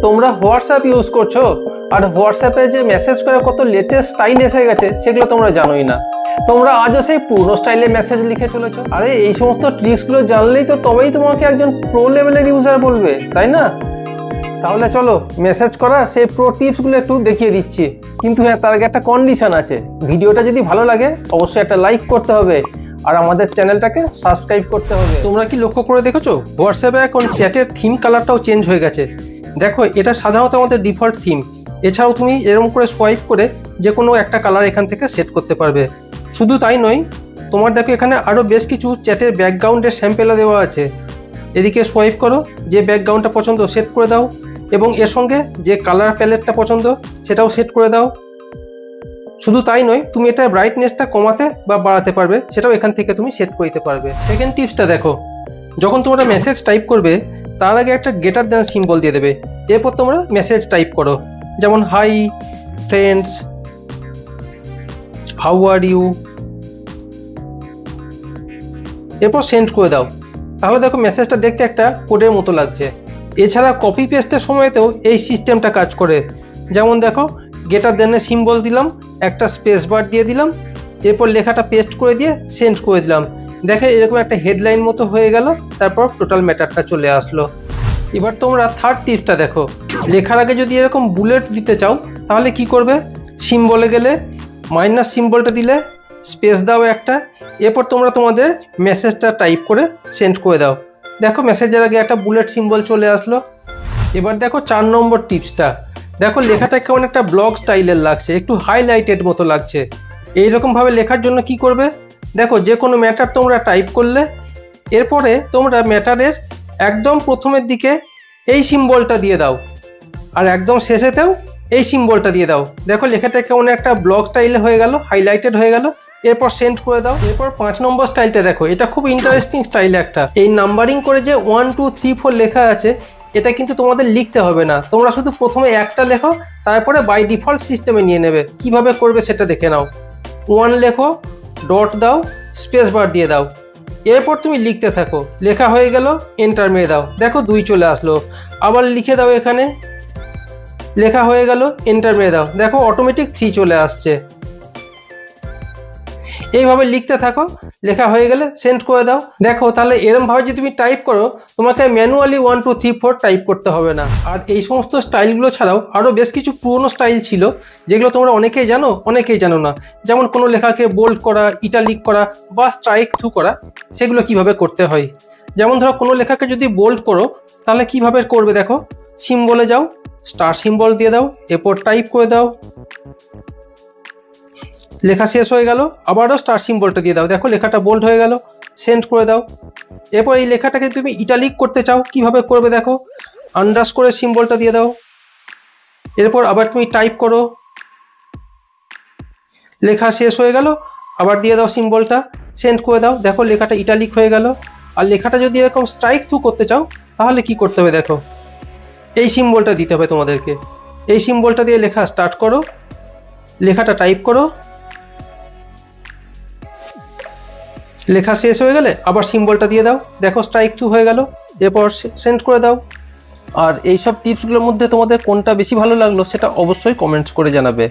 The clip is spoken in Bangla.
তোমরা হোয়াটসঅ্যাপ ইউজ করছো আর হোয়াটসঅ্যাপে যে মেসেজ করে কত লেটেস্ট স্টাইল এসে গেছে সেগুলো তোমরা জানোই না। তোমরা আজও সেই পুরনো স্টাইলে মেসেজ লিখে চলেছো। আরে এই সমস্ত ট্রিক্সগুলো জানলেই তো তবেই তোমাকে একজন প্রো লেভেলের ইউজার বলবে, তাই না? তাহলে চলো মেসেজ করার সেই প্রো টিপসগুলো একটু দেখিয়ে দিচ্ছি। কিন্তু হ্যাঁ, তার আগে একটা কন্ডিশন আছে। ভিডিওটা যদি ভালো লাগে অবশ্যই একটা লাইক করতে হবে আর আমাদের চ্যানেলটাকে সাবস্ক্রাইব করতে হবে। তোমরা কি লক্ষ্য করে দেখেছো হোয়াটসঅ্যাপে এখন চ্যাটের থিম কালারটাও চেঞ্জ হয়ে গেছে? দেখো, এটা সাধারণত আমাদের ডিফল্ট থিম। এছাড়াও তুমি এরকম করে সোয়াইপ করে যে কোনো একটা কালার এখান থেকে সেট করতে পারবে। শুধু তাই নয়, তোমার দেখো এখানে আরও বেশ কিছু চ্যাটের ব্যাকগ্রাউন্ডের স্যাম্পেলও দেওয়া আছে। এদিকে সোয়াইপ করো, যে ব্যাকগ্রাউন্ডটা পছন্দ সেট করে দাও এবং এর সঙ্গে যে কালার প্যালেটটা পছন্দ সেটাও সেট করে দাও। শুধু তাই নয়, তুমি এটা ব্রাইটনেসটা কমাতে বা বাড়াতে পারবে, সেটাও এখান থেকে তুমি সেট করে দিতে পারবে। সেকেন্ড টিপসটা দেখো, যখন তোমরা মেসেজ টাইপ করবে তার আগে একটা গ্রেটার দ্যান সিম্বল দিয়ে দেবে। এরপর তোমরা মেসেজ টাইপ করো, যেমন hi friends, how are you, এরপর সেন্ড করে দাও। তাহলে দেখো মেসেজটা দেখতে একটা কোডের মতো লাগছে। এছাড়া কপি পেস্টের সময়তেও এই সিস্টেমটা কাজ করে। যেমন দেখো, গ্রেটার দ্যানের সিম্বল দিলাম, একটা স্পেস বার দিয়ে দিলাম, এরপর লেখাটা পেস্ট করে দিয়ে সেন্ড করে দিলাম। দেখে এরকম একটা হেডলাইন মতো হয়ে গেল, তারপর টোটাল ম্যাটারটা চলে আসলো। এবার তোমরা থার্ড টিপসটা দেখো, লেখার আগে যদি এরকম বুলেট দিতে চাও তাহলে কি করবে? সিম্বলে গেলে মাইনাস সিম্বলটা দিলে, স্পেস দাও একটা, এরপর তোমরা তোমাদের মেসেজটা টাইপ করে সেন্ড করে দাও। দেখো মেসেজের আগে একটা বুলেট সিম্বল চলে আসলো। এবার দেখো 4 নম্বর টিপসটা। দেখো লেখাটা কেমন একটা ব্লগ স্টাইলের লাগছে, একটু হাইলাইটেড মতো লাগছে। এইরকমভাবে লেখার জন্য কি করবে? দেখো, যে কোনো ম্যাটার তোমরা টাইপ করলে এরপরে তোমরা ম্যাটারের একদম প্রথমের দিকে এই সিম্বলটা দিয়ে দাও আর একদম শেষেতেও এই সিম্বলটা দিয়ে দাও। দেখো লেখাটা কেমন একটা ব্লগ স্টাইলে হয়ে গেল, হাইলাইটেড হয়ে গেল। এরপর সেন্ড করে দাও। এরপর 5 নম্বর স্টাইলটা দেখো, এটা খুব ইন্টারেস্টিং স্টাইল একটা। এই নাম্বারিং করে যে 1 2 3 4 লেখা আছে, এটা কিন্তু তোমাদের লিখতে হবে না। তোমরা শুধু প্রথমে একটা লেখো, তারপরে বাই ডিফল্ট সিস্টেমে নিয়ে নেবে। কিভাবে করবে সেটা দেখে নাও। 1 লেখো, ডট দাও, স্পেস বার দিয়ে দাও, এরপর তুমি লিখতে থাকো। লেখা হয়ে গেল, এন্টার মেরে দাও। দেখো 2 চলে আসলো। আবার লিখে দাও, এখানে লেখা হয়ে গেল, এন্টার মেরে দাও। দেখো অটোমেটিক 3 চলে আসছে। এইভাবে লিখতে থাকো, লেখা হয়ে গেলে সেন্ড করে দাও। দেখো তাহলে এরমভাবে যদি তুমি টাইপ করো, তোমাকে ম্যানুয়ালি 1 2 3 4 টাইপ করতে হবে না। আর এই সমস্ত স্টাইলগুলো ছাড়াও আরও বেশ কিছু পুরনো স্টাইল ছিল, যেগুলো তোমরা অনেকেই জানো, অনেকেই জানো না। যেমন কোনো লেখাকে বোল্ড করা, ইটালিক করা বা স্ট্রাইক থ্রু করা, সেগুলো কিভাবে করতে হয়। যেমন ধরো কোনো লেখাকে যদি বোল্ড করো তাহলে কিভাবে করবে? দেখো, সিম্বলে যাও, স্টার সিম্বল দিয়ে দাও, এরপর টাইপ করে দাও। লেখা শেষ হয়ে গেল, আবারও স্টার সিম্বলটা দিয়ে দাও। দেখো লেখাটা বোল্ড হয়ে গেল, সেন্ড করে দাও। এরপর এই লেখাটাকে তুমি ইটালিক করতে চাও, কিভাবে করবে? দেখো, আন্ডারস্কোরে সিম্বলটা দিয়ে দাও, এরপর আবার তুমি টাইপ করো। লেখা শেষ হয়ে গেল, আবার দিয়ে দাও সিম্বলটা, সেন্ড করে দাও। দেখো লেখাটা ইটালিক হয়ে গেল। আর লেখাটা যদি এরকম স্ট্রাইক থ্রু করতে চাও তাহলে কি করতে হবে? দেখো, এই সিম্বলটা দিতে হবে তোমাদেরকে। এই সিম্বলটা দিয়ে লেখা স্টার্ট করো, লেখাটা টাইপ করো, লেখা শেষ হয়ে গেলে আবার সিম্বলটা দিয়ে দাও। দেখো স্ট্রাইক থ্রু হয়ে গেল, এরপর সেন্ড করে দাও। আর এইসব টিপসগুলোর মধ্যে তোমাদের কোনটা বেশি ভালো লাগলো সেটা অবশ্যই কমেন্টস করে জানাবে।